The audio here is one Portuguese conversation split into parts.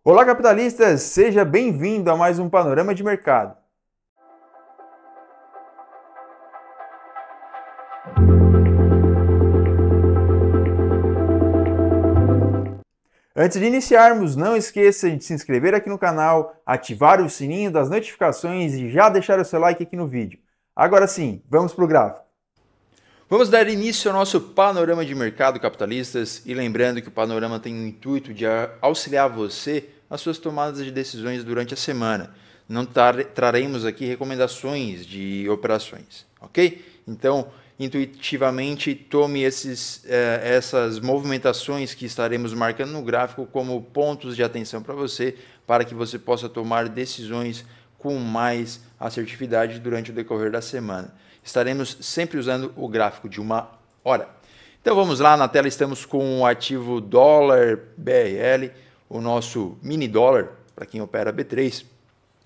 Olá, capitalistas! Seja bem-vindo a mais um Panorama de Mercado. Antes de iniciarmos, não esqueça de se inscrever aqui no canal, ativar o sininho das notificações e já deixar o seu like aqui no vídeo. Agora sim, vamos para o gráfico. Vamos dar início ao nosso Panorama de Mercado, capitalistas, e lembrando que o Panorama tem o intuito de auxiliar você nas suas tomadas de decisões durante a semana. Não traremos aqui recomendações de operações, ok? Então, intuitivamente, tome essas movimentações que estaremos marcando no gráfico como pontos de atenção para você, para que você possa tomar decisões com mais assertividade durante o decorrer da semana. Estaremos sempre usando o gráfico de 1 hora. Então vamos lá, na tela estamos com o ativo dólar BRL, o nosso mini dólar, para quem opera B3.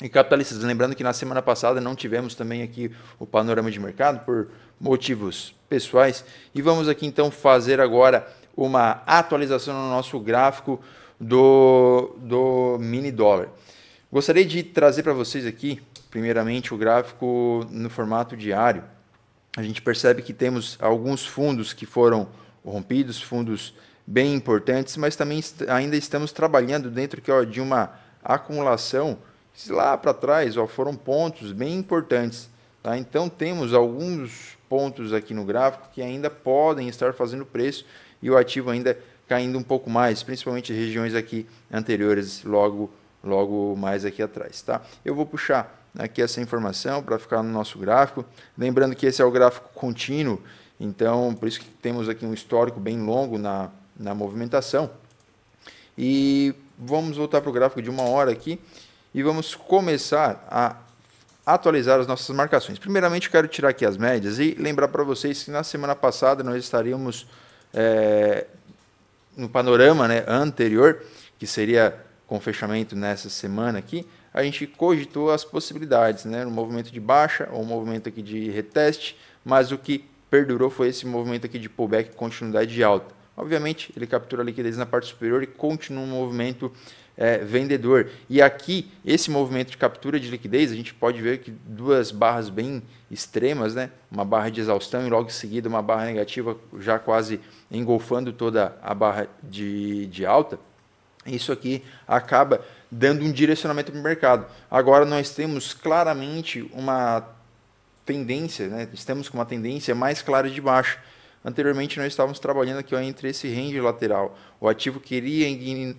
E capitalistas, lembrando que na semana passada não tivemos também aqui o panorama de mercado por motivos pessoais. E vamos aqui então fazer agora uma atualização no nosso gráfico do mini dólar. Gostaria de trazer para vocês aqui, primeiramente, o gráfico no formato diário. A gente percebe que temos alguns fundos que foram rompidos, fundos bem importantes, mas também ainda estamos trabalhando dentro de uma acumulação. Lá para trás foram pontos bem importantes. Tá? Então temos alguns pontos aqui no gráfico que ainda podem estar fazendo preço e o ativo ainda caindo um pouco mais, principalmente regiões aqui anteriores, logo mais aqui atrás. Tá? Eu vou puxar aqui essa informação para ficar no nosso gráfico. Lembrando que esse é o gráfico contínuo, então por isso que temos aqui um histórico bem longo na movimentação. E vamos voltar para o gráfico de 1 hora aqui e vamos começar a atualizar as nossas marcações. Primeiramente, eu quero tirar aqui as médias e lembrar para vocês que na semana passada nós estaríamos no panorama anterior, que seria com fechamento nessa semana aqui, a gente cogitou as possibilidades, um movimento de baixa ou um movimento aqui de reteste, mas o que perdurou foi esse movimento aqui de pullback e continuidade de alta. Obviamente, ele captura a liquidez na parte superior e continua um movimento vendedor. E aqui, esse movimento de captura de liquidez, a gente pode ver que duas barras bem extremas, uma barra de exaustão e logo em seguida uma barra negativa, já quase engolfando toda a barra de alta. Isso aqui acaba dando um direcionamento para o mercado. Agora nós temos claramente uma tendência, estamos com uma tendência mais clara de baixa. Anteriormente nós estávamos trabalhando aqui entre esse range lateral. O ativo queria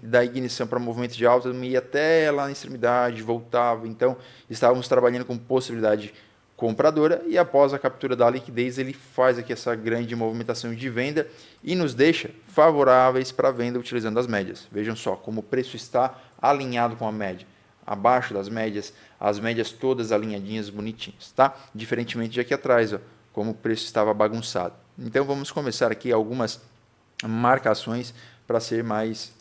dar ignição para movimento de alta, ia até lá na extremidade, voltava. Então estávamos trabalhando com possibilidade compradora e após a captura da liquidez ele faz aqui essa grande movimentação de venda e nos deixa favoráveis para venda utilizando as médias. Vejam só como o preço está alinhado com a média, abaixo das médias, as médias todas alinhadinhas, bonitinhas, tá? Diferentemente de aqui atrás, como o preço estava bagunçado. Então vamos começar aqui algumas marcações para ser mais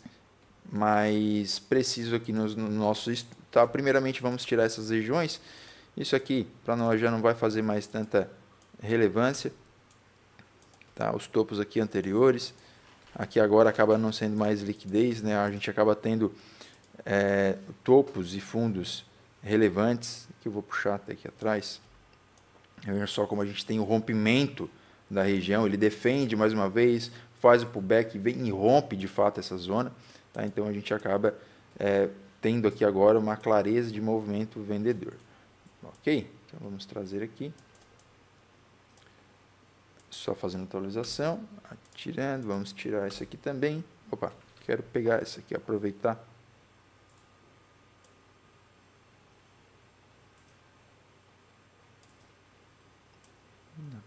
preciso aqui no nosso estudo, tá? Primeiramente vamos tirar essas regiões. Isso aqui para nós já não vai fazer mais tanta relevância, tá? Os topos aqui anteriores, aqui agora acaba não sendo mais liquidez, a gente acaba tendo topos e fundos relevantes, que eu vou puxar até aqui atrás. Veja só como a gente tem o rompimento da região, ele defende mais uma vez, faz o pullback, vem e rompe de fato essa zona, tá? Então a gente acaba tendo aqui agora uma clareza de movimento vendedor. Ok? Então vamos trazer aqui. Só fazendo atualização. Tirando, vamos tirar esse aqui também. Opa, quero pegar esse aqui, aproveitar.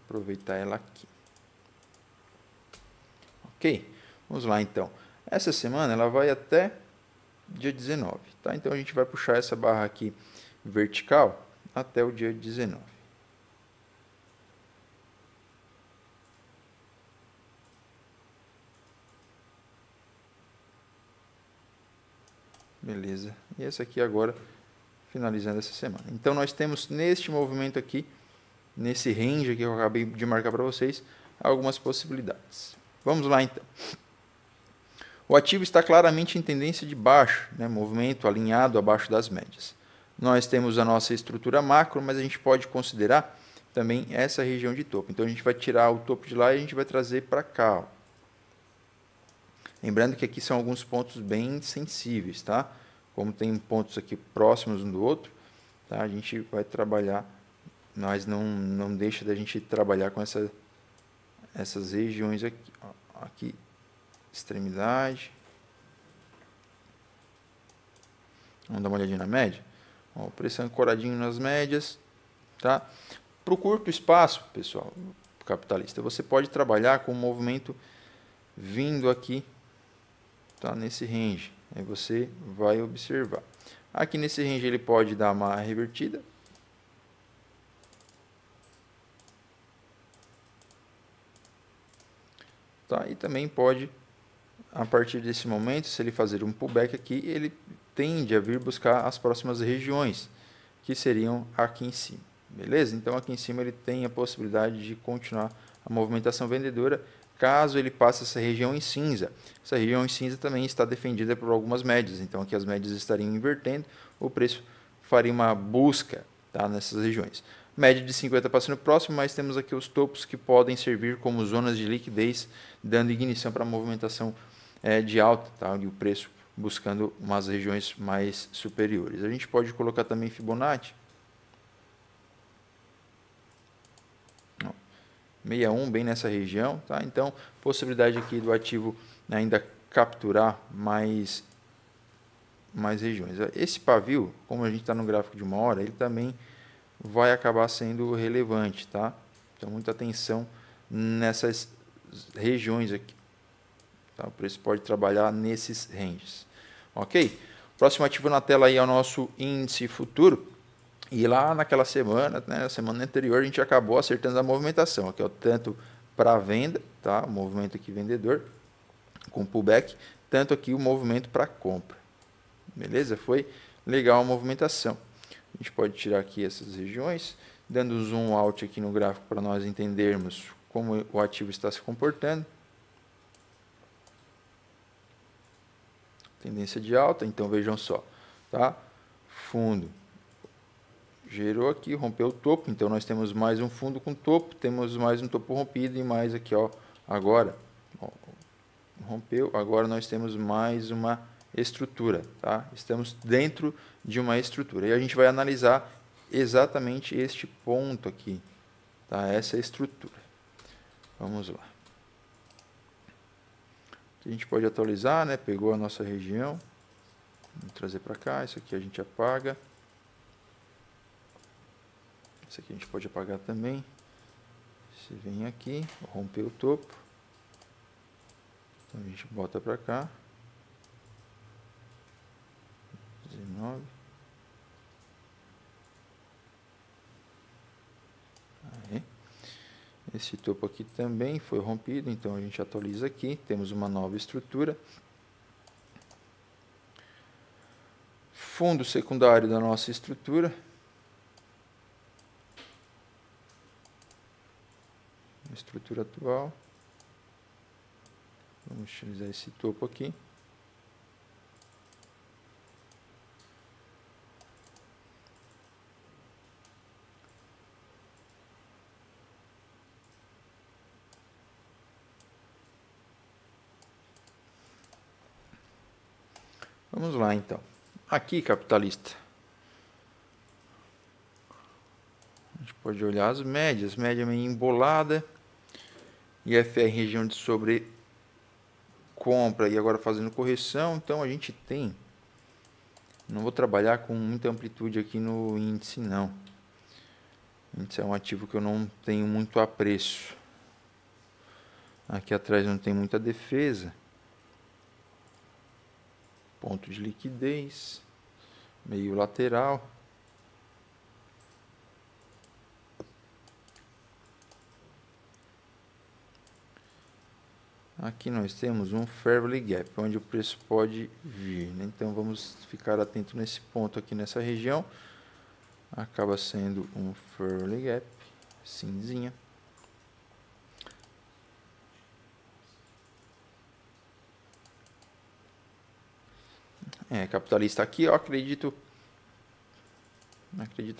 Aproveitar ela aqui. Ok? Vamos lá então. Essa semana ela vai até dia 19. Tá? Então a gente vai puxar essa barra aqui vertical até o dia 19. Beleza. E essa aqui agora, finalizando essa semana. Então nós temos neste movimento aqui, nesse range que eu acabei de marcar para vocês, algumas possibilidades. Vamos lá então. O ativo está claramente em tendência de baixo, né? Movimento alinhado abaixo das médias. Nós temos a nossa estrutura macro, mas a gente pode considerar também essa região de topo. Então a gente vai tirar o topo de lá e a gente vai trazer para cá. Ó. Lembrando que aqui são alguns pontos bem sensíveis, tá? Como tem pontos aqui próximos um do outro, tá? A gente vai trabalhar, mas não deixa da gente trabalhar com essas regiões aqui. Ó. Aqui, extremidade. Vamos dar uma olhadinha na média. Ó, o preço ancoradinho nas médias, tá? Para o curto espaço, pessoal, capitalista, você pode trabalhar com o movimento vindo aqui, tá? Nesse range. Aí você vai observar. Aqui nesse range ele pode dar uma revertida. Tá? E também pode, a partir desse momento, se ele fazer um pullback aqui, ele tende a vir buscar as próximas regiões, que seriam aqui em cima. Beleza? Então aqui em cima ele tem a possibilidade de continuar a movimentação vendedora, caso ele passe essa região em cinza. Essa região em cinza também está defendida por algumas médias, então aqui as médias estariam invertendo, o preço faria uma busca, tá, nessas regiões. Média de 50 passando próximo, mas temos aqui os topos que podem servir como zonas de liquidez, dando ignição para a movimentação de alta, tá, e o preço buscando umas regiões mais superiores. A gente pode colocar também Fibonacci. 61, bem nessa região, tá? Então, possibilidade aqui do ativo ainda capturar mais regiões. Esse pavio, como a gente está no gráfico de 1 hora, ele também vai acabar sendo relevante, tá? Então, muita atenção nessas regiões aqui. Tá? O preço pode trabalhar nesses ranges. Ok? Próximo ativo na tela aí é o nosso índice futuro. E lá naquela semana, né, na semana anterior, a gente acabou acertando a movimentação. Aqui, ó, tanto para venda, tá? O movimento aqui vendedor, com pullback, tanto aqui o movimento para compra. Beleza? Foi legal a movimentação. A gente pode tirar aqui essas regiões, dando zoom out aqui no gráfico para nós entendermos como o ativo está se comportando. Tendência de alta, então vejam só, tá? Fundo gerou aqui, rompeu o topo, então nós temos mais um fundo com topo, temos mais um topo rompido e mais aqui, ó, agora, ó, rompeu, agora nós temos mais uma estrutura, tá? Estamos dentro de uma estrutura e a gente vai analisar exatamente este ponto aqui, tá? Essa estrutura. Vamos lá. Aqui a gente pode atualizar, né? Pegou a nossa região, vamos trazer para cá, isso aqui a gente apaga. Esse aqui a gente pode apagar também. Você vem aqui, romper o topo. Então a gente bota para cá. 19. Aí. Esse topo aqui também foi rompido, então a gente atualiza aqui. Temos uma nova estrutura. Fundo secundário da nossa estrutura. Estrutura atual. Vamos utilizar esse topo aqui. Vamos lá então. Aqui, capitalista. A gente pode olhar as médias. Média meio embolada. IFR região de sobrecompra e agora fazendo correção. Então a gente tem, não vou trabalhar com muita amplitude aqui no índice não. O índice é um ativo que eu não tenho muito apreço. Aqui atrás não tem muita defesa. Ponto de liquidez, meio lateral. Aqui nós temos um Fairly Gap, onde o preço pode vir, né? Então vamos ficar atento nesse ponto aqui nessa região. Acaba sendo um Fairly Gap, cinzinha. Capitalista, aqui eu acredito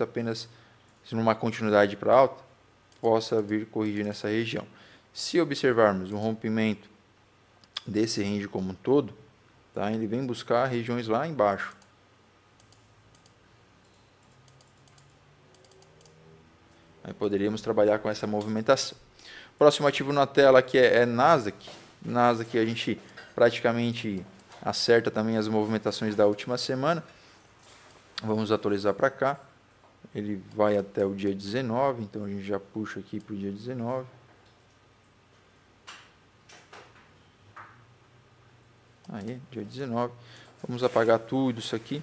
apenas numa continuidade para alta, possa vir corrigir nessa região. Se observarmos um rompimento desse range como um todo, tá? Ele vem buscar regiões lá embaixo. Aí poderíamos trabalhar com essa movimentação. Próximo ativo na tela aqui é Nasdaq. Nasdaq a gente praticamente acerta também as movimentações da última semana. Vamos atualizar para cá. Ele vai até o dia 19, então a gente já puxa aqui para o dia 19. Aí, dia 19. Vamos apagar tudo isso aqui.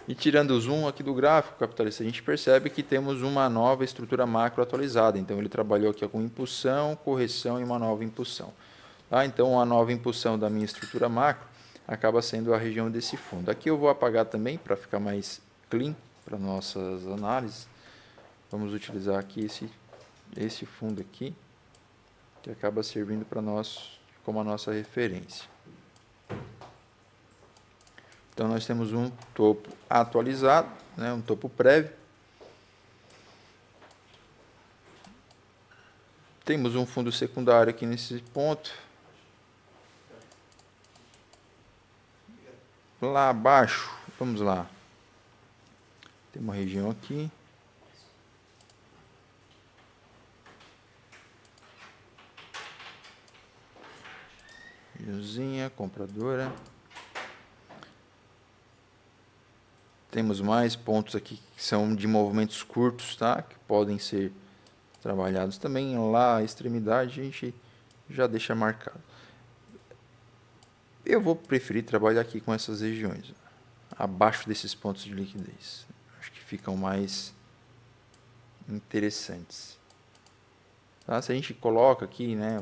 E tirando o zoom aqui do gráfico, capitalista, a gente percebe que temos uma nova estrutura macro atualizada. Então, ele trabalhou aqui com impulsão, correção e uma nova impulsão. Tá? Então, a nova impulsão da minha estrutura macro acaba sendo a região desse fundo. Aqui eu vou apagar também para ficar mais clean para nossas análises. Vamos utilizar aqui esse fundo aqui, que acaba servindo para nós como a nossa referência. Então, nós temos um topo atualizado, né, um topo prévio. Temos um fundo secundário aqui nesse ponto. Lá abaixo, vamos lá. Tem uma região aqui. Regiãozinha, compradora. Temos mais pontos aqui que são de movimentos curtos, tá? Que podem ser trabalhados também. Lá, a extremidade, a gente já deixa marcado. Eu vou preferir trabalhar aqui com essas regiões, abaixo desses pontos de liquidez. Acho que ficam mais interessantes. Tá? Se a gente coloca aqui, né,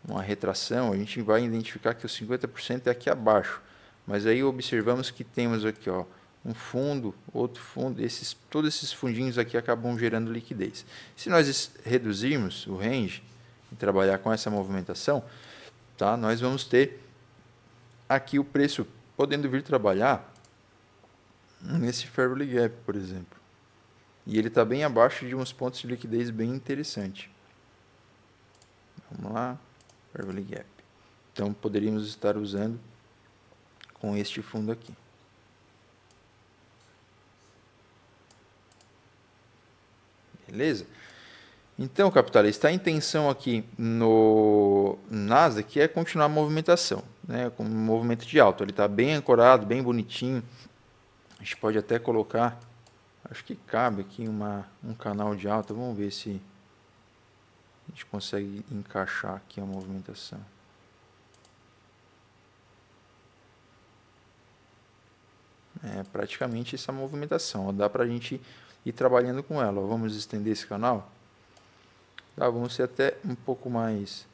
uma retração, a gente vai identificar que os 50% é aqui abaixo. Mas aí observamos que temos aqui, ó, um fundo, outro fundo, todos esses fundinhos aqui acabam gerando liquidez. Se nós reduzirmos o range e trabalhar com essa movimentação, tá, nós vamos ter aqui o preço podendo vir trabalhar nesse Fair Value Gap, por exemplo. E ele está bem abaixo de uns pontos de liquidez bem interessante. Vamos lá, Fair Value Gap. Então, poderíamos estar usando com este fundo aqui. Beleza? Então, capitalista, a intenção aqui no Nasdaq é continuar a movimentação, né, com um movimento de alta. Ele está bem ancorado, bem bonitinho. A gente pode até colocar, acho que cabe aqui um canal de alta. Vamos ver se a gente consegue encaixar aqui a movimentação. É praticamente essa movimentação. Ó, dá para a gente ir trabalhando com ela. Ó, vamos estender esse canal. Tá, vamos ser até um pouco mais,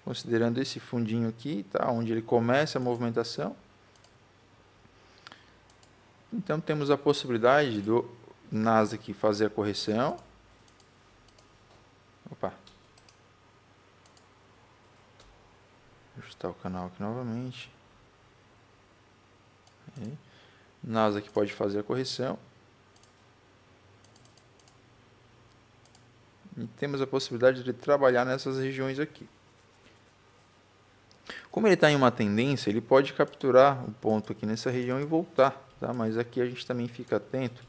considerando esse fundinho aqui, tá, onde ele começa a movimentação. Então temos a possibilidade do Nasdaq fazer a correção. Opa. Ajustar o canal aqui novamente. Aí. Nasdaq pode fazer a correção. E temos a possibilidade de trabalhar nessas regiões aqui. Como ele está em uma tendência, ele pode capturar o ponto aqui nessa região e voltar, tá? Mas aqui a gente também fica atento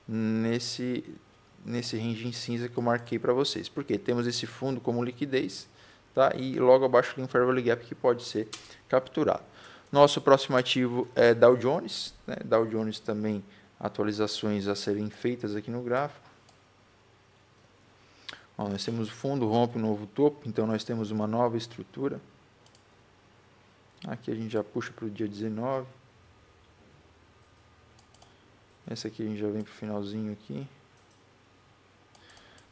nesse range em cinza que eu marquei para vocês. Porque temos esse fundo como liquidez, tá? E logo abaixo tem um Fair Value Gap que pode ser capturado. Nosso próximo ativo é Dow Jones, né? Dow Jones também, atualizações a serem feitas aqui no gráfico. Ó, nós temos o fundo, rompe um novo topo, então nós temos uma nova estrutura. Aqui a gente já puxa para o dia 19. Essa aqui a gente já vem para o finalzinho aqui.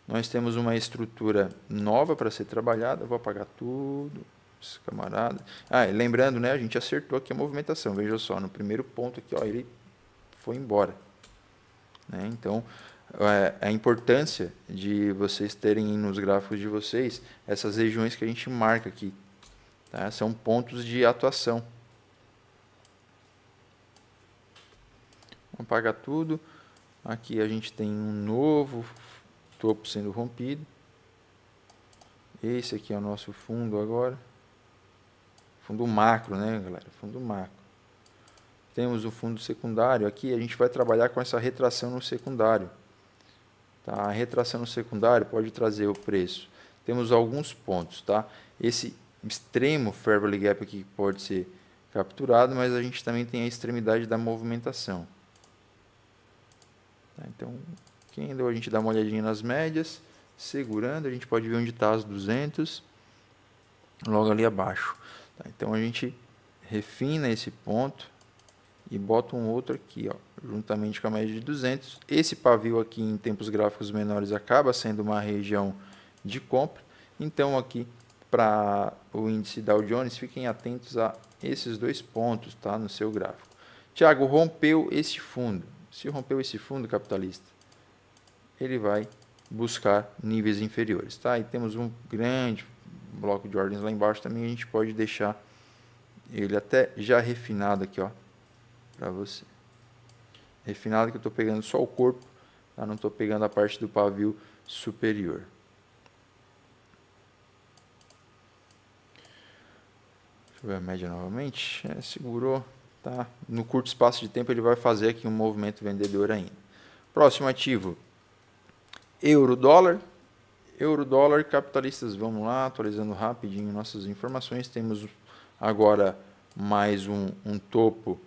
Nós temos uma estrutura nova para ser trabalhada. Eu vou apagar tudo, esse camarada. Ah, e lembrando, né, a gente acertou aqui a movimentação. Veja só, no primeiro ponto aqui, ó, ele foi embora. Né? Então, a importância de vocês terem nos gráficos de vocês essas regiões que a gente marca aqui, tá? São pontos de atuação. Vamos apagar tudo. Aqui a gente tem um novo topo sendo rompido. Esse aqui é o nosso fundo agora. Fundo macro, né, galera? Fundo macro. Temos o fundo secundário. Aqui a gente vai trabalhar com essa retração no secundário. Tá? A retração no secundário pode trazer o preço. Temos alguns pontos, tá? Esse extremo Fair Value Gap aqui pode ser capturado, mas a gente também tem a extremidade da movimentação. Tá? Então, a gente dá uma olhadinha nas médias, segurando, a gente pode ver onde está as 200, logo ali abaixo. Tá? Então, a gente refina esse ponto e bota um outro aqui, ó, juntamente com a média de 200. Esse pavio aqui em tempos gráficos menores acaba sendo uma região de compra. Então, aqui para o índice Dow Jones, fiquem atentos a esses dois pontos, tá, no seu gráfico. Tiago, rompeu esse fundo. Se rompeu esse fundo, capitalista, ele vai buscar níveis inferiores, tá? E temos um grande bloco de ordens lá embaixo também, a gente pode deixar ele até já refinado aqui, ó, para você. Refinado que eu estou pegando só o corpo, tá? Não estou pegando a parte do pavio superior. Deixa eu ver a média novamente. Segurou, tá? No curto espaço de tempo ele vai fazer aqui um movimento vendedor ainda. Próximo ativo, euro-dólar. Euro-dólar, capitalistas, vamos lá, atualizando rapidinho nossas informações. Temos agora mais um topo,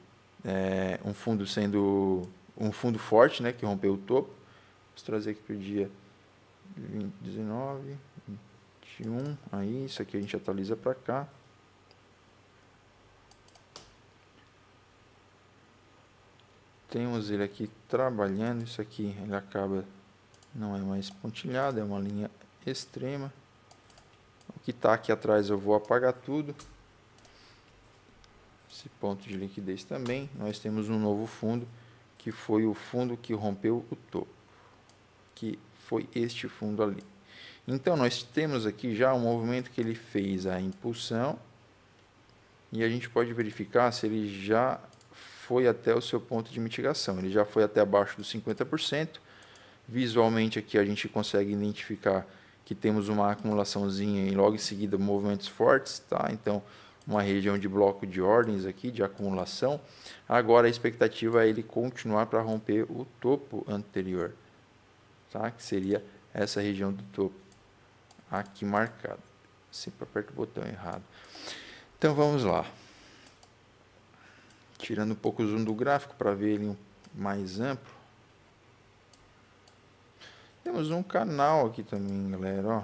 um fundo sendo um fundo forte, né, que rompeu o topo. Vou trazer aqui para o dia 19, 21, aí isso aqui a gente atualiza para cá. Temos ele aqui trabalhando, isso aqui ele acaba, não é mais pontilhado, é uma linha extrema. O que está aqui atrás eu vou apagar tudo. Esse ponto de liquidez também. Nós temos um novo fundo, que foi o fundo que rompeu o topo, que foi este fundo ali. Então, nós temos aqui já um movimento que ele fez a impulsão, e a gente pode verificar se ele já foi até o seu ponto de mitigação. Ele já foi até abaixo dos 50%. Visualmente aqui a gente consegue identificar que temos uma acumulaçãozinha e logo em seguida movimentos fortes, tá? Então, uma região de bloco de ordens aqui, de acumulação. Agora a expectativa é ele continuar para romper o topo anterior, tá? Que seria essa região do topo aqui marcada. Sempre aperto o botão errado. Então vamos lá. Tirando um pouco o zoom do gráfico para ver ele mais amplo. Temos um canal aqui também, galera, ó.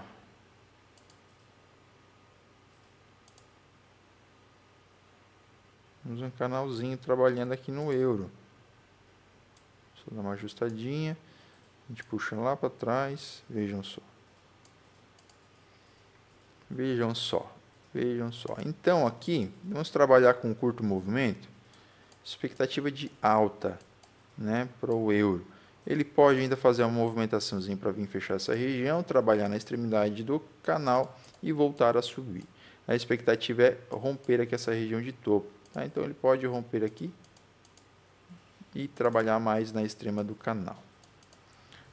Temos um canalzinho trabalhando aqui no euro. Só dar uma ajustadinha. A gente puxa lá para trás. Vejam só. Vejam só. Vejam só. Então aqui, vamos trabalhar com um curto movimento. Expectativa de alta, né, para o euro. Ele pode ainda fazer uma movimentaçãozinha para vir fechar essa região, trabalhar na extremidade do canal e voltar a subir. A expectativa é romper aqui essa região de topo. Tá? Então ele pode romper aqui e trabalhar mais na extrema do canal.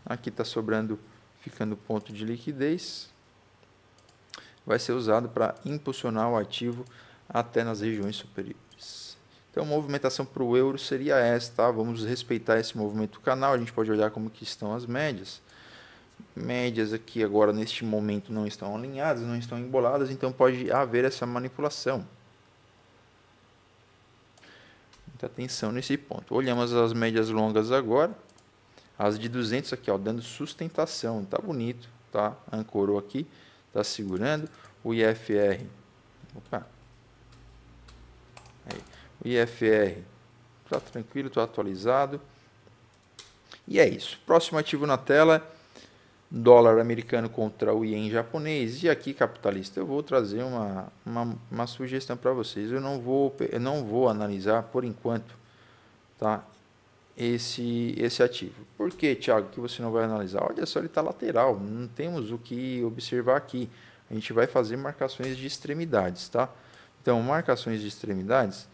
Aqui está sobrando, ficando ponto de liquidez. Vai ser usado para impulsionar o ativo até nas regiões superiores. Então, a movimentação para o euro seria essa, tá? Vamos respeitar esse movimento do canal. A gente pode olhar como que estão as médias. Médias aqui agora, neste momento, não estão alinhadas, não estão emboladas, então pode haver essa manipulação. Muita atenção nesse ponto. Olhamos as médias longas agora. As de 200 aqui, ó, dando sustentação. Tá bonito, tá? Ancorou aqui, tá segurando. O IFR. Opa. Aí. O IFR está tranquilo, está atualizado. E é isso. Próximo ativo na tela, dólar americano contra o ien japonês. E aqui, capitalista, eu vou trazer uma sugestão para vocês. Eu não vou analisar por enquanto, tá, esse ativo. Por que, Thiago, que você não vai analisar? Olha só, ele está lateral, não temos o que observar aqui. A gente vai fazer marcações de extremidades, tá? Então, marcações de extremidades,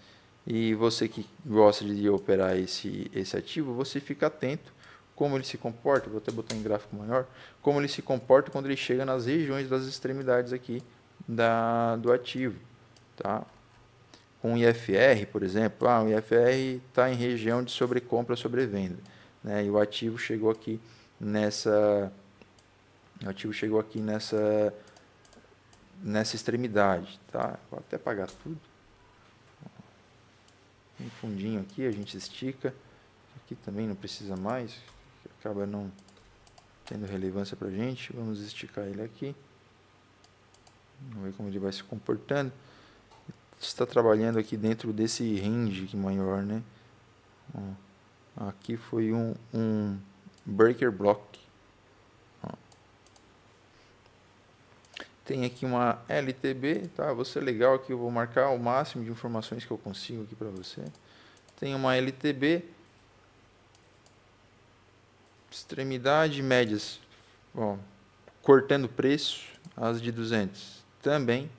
e você que gosta de operar esse ativo, você fica atento como ele se comporta, vou até botar em gráfico maior, como ele se comporta quando ele chega nas regiões das extremidades aqui do ativo, tá? Com o IFR, por exemplo, o IFR está em região de sobrecompra ou sobrevenda, né? E o ativo chegou aqui nessa extremidade, tá? Vou até apagar tudo. Um fundinho aqui, a gente estica. Aqui também não precisa mais, acaba não tendo relevância para a gente. Vamos esticar ele aqui. Vamos ver como ele vai se comportando. Está trabalhando aqui dentro desse range aqui maior, né? Ó, aqui foi um breaker block. Ó. Tem aqui uma LTB, tá? Vou ser legal aqui, eu vou marcar o máximo de informações que eu consigo aqui para você. Tem uma LTB, extremidade, médias, ó, cortando preço, as de 200 também.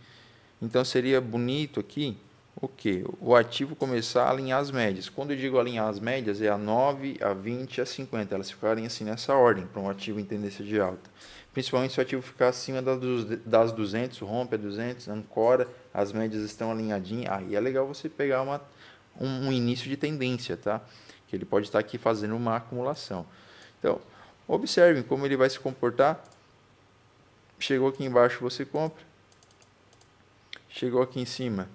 Então seria bonito aqui o que? O ativo começar a alinhar as médias. Quando eu digo alinhar as médias, é a 9, a 20 e a 50. Elas ficarem assim nessa ordem para um ativo em tendência de alta. Principalmente se o ativo ficar acima das 200, rompe a 200, ancora, as médias estão alinhadinhas. Aí é legal você pegar um início de tendência, tá? Que ele pode estar aqui fazendo uma acumulação. Então, observem como ele vai se comportar. Chegou aqui embaixo, você compra. Chegou aqui em cima,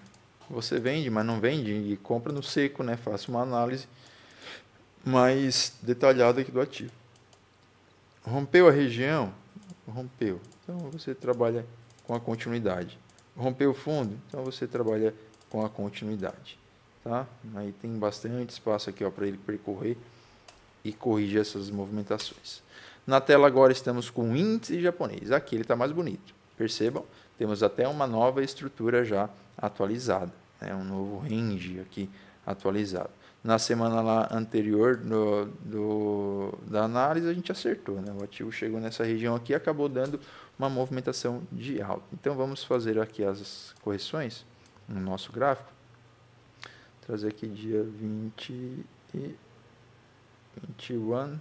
você vende, mas não vende e compra no seco, né? Faça uma análise mais detalhada aqui do ativo. Rompeu a região? Rompeu. Então você trabalha com a continuidade. Rompeu o fundo? Então você trabalha com a continuidade. Tá? Aí tem bastante espaço aqui para ele percorrer e corrigir essas movimentações. Na tela agora estamos com o índice japonês. Aqui ele está mais bonito. Percebam? Temos até uma nova estrutura já atualizada, né? Um novo range aqui atualizado. Na semana lá anterior da análise a gente acertou, né? O ativo chegou nessa região aqui e acabou dando uma movimentação de alta. Então vamos fazer aqui as correções no nosso gráfico. Trazer aqui dia 21.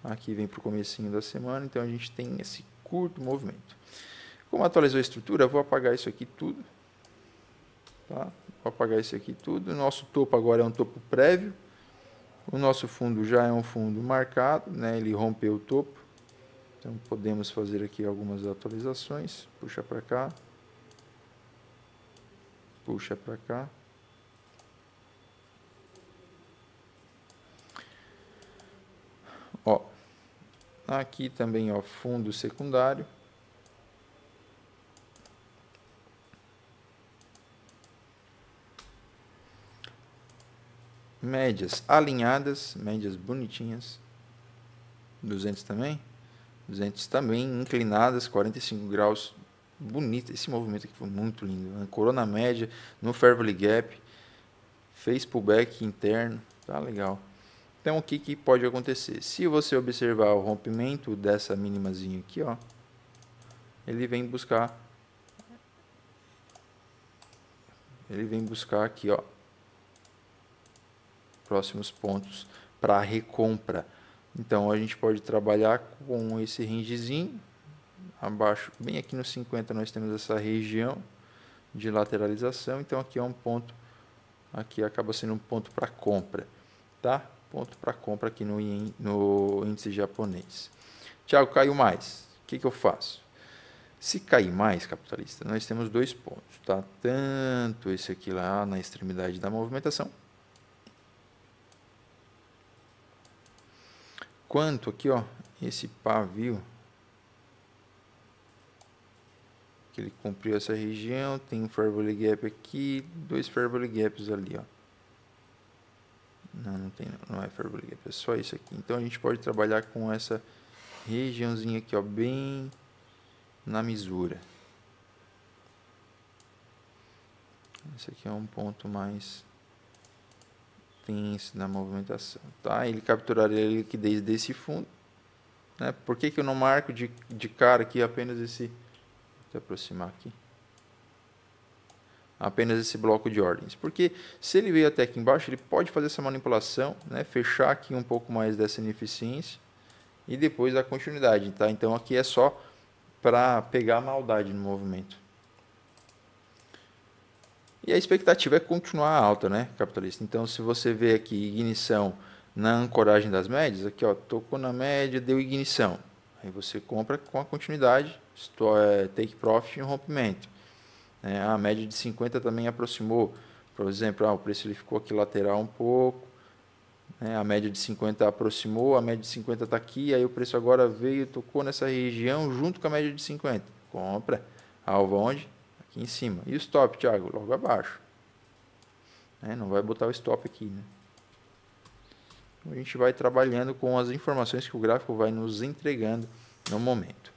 Aqui vem para o comecinho da semana, então a gente tem esse curto movimento. Como atualizou a estrutura, eu vou apagar isso aqui tudo. Tá? Vou apagar isso aqui tudo. O nosso topo agora é um topo prévio. O nosso fundo já é um fundo marcado, né? Ele rompeu o topo. Então podemos fazer aqui algumas atualizações. Puxa para cá. Puxa para cá. Ó, aqui também, ó, fundo secundário. Médias alinhadas, médias bonitinhas. 200 também. 200 também inclinadas, 45 graus. Bonito. Esse movimento aqui foi muito lindo. Ancorou na média, no Fair Value Gap. Fez pullback interno. Tá legal. Então, o que pode acontecer? Se você observar o rompimento dessa mínimazinha aqui, ó, ele vem buscar aqui, ó, próximos pontos para recompra. Então, a gente pode trabalhar com esse rangezinho. Abaixo, bem aqui no 50, nós temos essa região de lateralização. Então, aqui é um ponto, aqui acaba sendo um ponto para compra, tá? Ponto para compra aqui no índice japonês. Tiago, caiu mais. O que eu faço? Se cair mais, capitalista, nós temos dois pontos, tá? Tanto esse aqui lá na extremidade da movimentação, quanto aqui, ó, esse pavio, que ele cumpriu essa região, tem um Fair Value Gap aqui, dois Fair Value Gaps ali, ó. Não tem, não é Fair Value Gap, é só isso aqui. Então a gente pode trabalhar com essa regiãozinha aqui, ó, bem na misura. Esse aqui é um ponto mais intensa na movimentação, tá? Ele capturaria a liquidez desse fundo, né? Por que eu não marco de cara aqui apenas esse... Vou aproximar aqui. Apenas esse bloco de ordens. Porque se ele veio até aqui embaixo, ele pode fazer essa manipulação, né? Fechar aqui um pouco mais dessa ineficiência e depois a continuidade, tá? Então aqui é só para pegar a maldade no movimento. E a expectativa é continuar alta, né, capitalista? Então, se você vê aqui ignição na ancoragem das médias, aqui ó, tocou na média, deu ignição. Aí você compra com a continuidade, take profit e um rompimento. A média de 50 também aproximou. Por exemplo, o preço ele ficou aqui lateral um pouco. A média de 50 aproximou, a média de 50 está aqui, aí o preço agora veio, tocou nessa região junto com a média de 50. Compra. Alvo onde? Aqui em cima. E o stop, Thiago? Logo abaixo. Não vai botar o stop aqui, né? A gente vai trabalhando com as informações que o gráfico vai nos entregando no momento.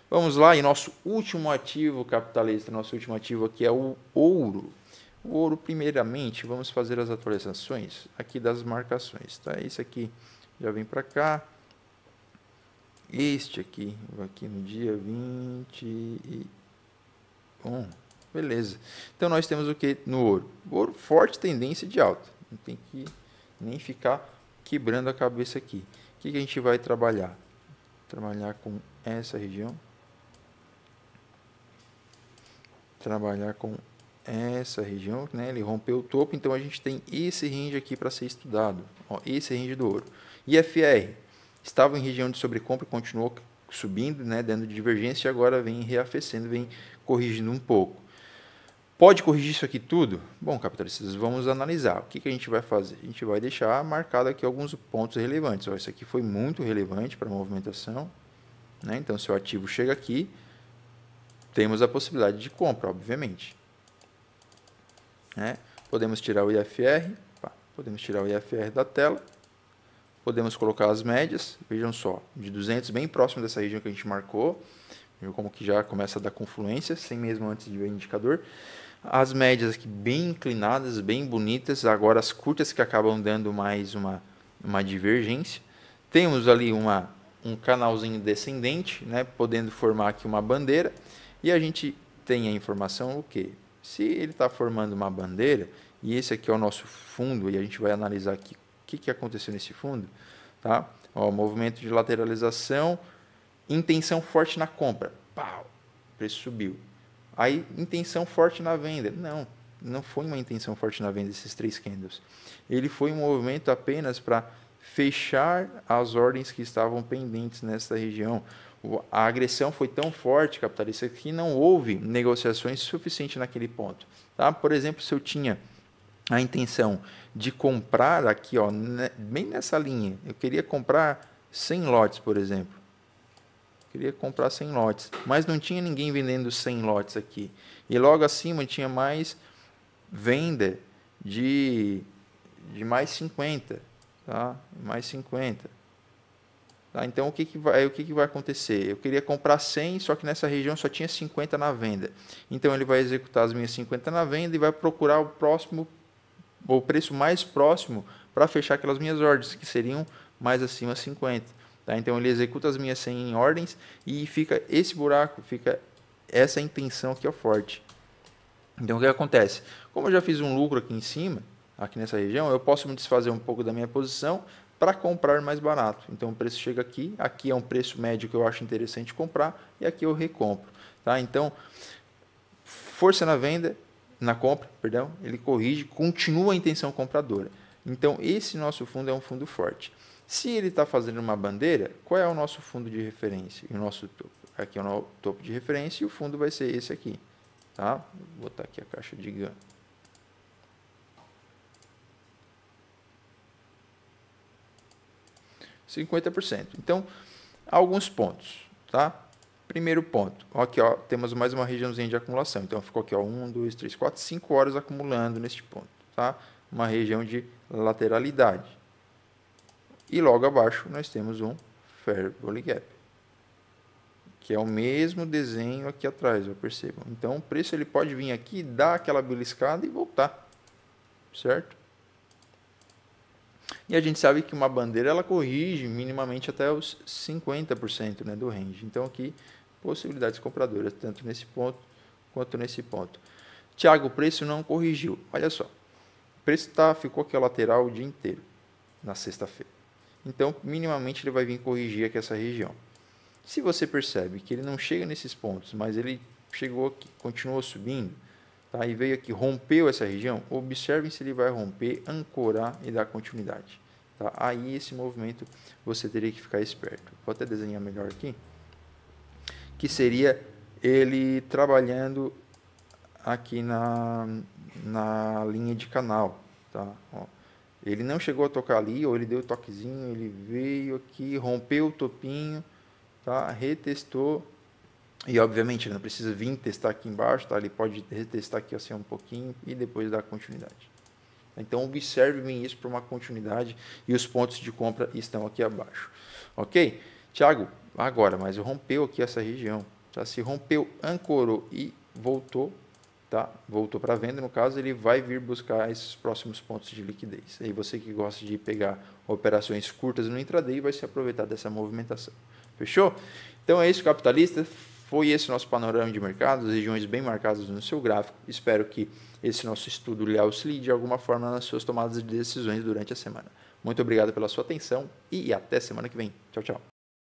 Vamos lá, e nosso último ativo capitalista, nosso último ativo aqui é o ouro. O ouro, primeiramente, vamos fazer as atualizações aqui das marcações, tá? Esse aqui já vem para cá. Este aqui no dia 21. Beleza. Então, nós temos o que no ouro? O ouro, forte tendência de alta. Não tem que nem ficar quebrando a cabeça aqui. O que a gente vai trabalhar? Trabalhar com essa região. Trabalhar com essa região, né? Ele rompeu o topo, então a gente tem esse range aqui para ser estudado. Ó, esse range do ouro. IFR estava em região de sobrecompra e continuou subindo, né? Dando divergência, e agora vem reafecendo, vem corrigindo um pouco. Pode corrigir isso aqui tudo? Bom, capitalistas, vamos analisar. O que a gente vai fazer? A gente vai deixar marcado aqui alguns pontos relevantes. Ó, isso aqui foi muito relevante para a movimentação, né? Então, se o ativo chega aqui, temos a possibilidade de compra, obviamente. Podemos tirar o IFR, podemos tirar o IFR da tela, podemos colocar as médias, vejam só, de 200, bem próximo dessa região que a gente marcou, viu como que já começa a dar confluência, sem mesmo antes de ver o indicador. As médias aqui bem inclinadas, bem bonitas, agora as curtas que acabam dando mais uma divergência. Temos ali um canalzinho descendente, né, podendo formar aqui uma bandeira, e a gente tem a informação o quê? Se ele está formando uma bandeira, e esse aqui é o nosso fundo, e a gente vai analisar aqui o que aconteceu nesse fundo, tá? Ó, movimento de lateralização, intenção forte na compra, pau, o preço subiu. Aí, intenção forte na venda, não foi uma intenção forte na venda esses 3 candles. Ele foi um movimento apenas para fechar as ordens que estavam pendentes nessa região. A agressão foi tão forte, capitalista, que não houve negociações suficientes naquele ponto. Tá? Por exemplo, se eu tinha a intenção de comprar aqui, ó, bem nessa linha, eu queria comprar 100 lotes, por exemplo. Queria comprar 100 lotes, mas não tinha ninguém vendendo 100 lotes aqui. E logo acima tinha mais venda de mais 50. Tá? Mais 50. Tá? Então, o que vai acontecer? Eu queria comprar 100, só que nessa região só tinha 50 na venda. Então, ele vai executar as minhas 50 na venda e vai procurar o preço mais próximo para fechar aquelas minhas ordens, que seriam mais acima 50. Tá? Então, ele executa as minhas 100 ordens e fica esse buraco, fica essa intenção aqui, ó, forte. Então, o que acontece? Como eu já fiz um lucro aqui em cima, aqui nessa região, eu posso me desfazer um pouco da minha posição para comprar mais barato. Então, o preço chega aqui, aqui é um preço médio que eu acho interessante comprar, e aqui eu recompro. Tá? Então, força na venda, na compra, perdão, ele corrige, continua a intenção compradora. Então, esse nosso fundo é um fundo forte. Se ele está fazendo uma bandeira, qual é o nosso fundo de referência? O nosso topo. Aqui é o topo de referência e o fundo vai ser esse aqui. Tá? Vou botar aqui a caixa de ganho. %50%. Então, alguns pontos, tá? Primeiro ponto, aqui ó, temos mais uma regiãozinha de acumulação. Então, ficou aqui ó, 1, 2, 3, 4, 5 horas acumulando neste ponto, tá? Uma região de lateralidade. E logo abaixo nós temos um Fair Value Gap, que é o mesmo desenho aqui atrás, ó, percebam. Então, o preço ele pode vir aqui, dar aquela beliscada e voltar, certo? E a gente sabe que uma bandeira ela corrige minimamente até os 50%, né, do range. Então aqui possibilidades compradoras tanto nesse ponto quanto nesse ponto. Tiago, o preço não corrigiu. Olha só, o preço ficou aqui a lateral o dia inteiro na sexta-feira. Então minimamente ele vai vir corrigir aqui essa região. Se você percebe que ele não chega nesses pontos, mas ele chegou aqui, continuou subindo, tá? E veio aqui, rompeu essa região, observem se ele vai romper, ancorar e dar continuidade. Tá? Aí esse movimento você teria que ficar esperto. Vou até desenhar melhor aqui. Que seria ele trabalhando aqui na linha de canal. Tá? Ó, ele não chegou a tocar ali, ou ele deu o toquezinho, ele veio aqui, rompeu o topinho, tá? Retestou. E obviamente ele não precisa vir testar aqui embaixo, tá? Ele pode retestar aqui assim um pouquinho e depois dar continuidade. Então observe bem isso para uma continuidade e os pontos de compra estão aqui abaixo. Ok? Tiago, agora, mas rompeu aqui essa região. Tá? Se rompeu, ancorou e voltou, tá? Voltou para venda, no caso, ele vai vir buscar esses próximos pontos de liquidez. Aí você que gosta de pegar operações curtas no intraday vai se aproveitar dessa movimentação. Fechou? Então é isso, capitalista. Foi esse o nosso panorama de mercado, as regiões bem marcadas no seu gráfico. Espero que esse nosso estudo lhe auxilie de alguma forma nas suas tomadas de decisões durante a semana. Muito obrigado pela sua atenção e até semana que vem. Tchau, tchau.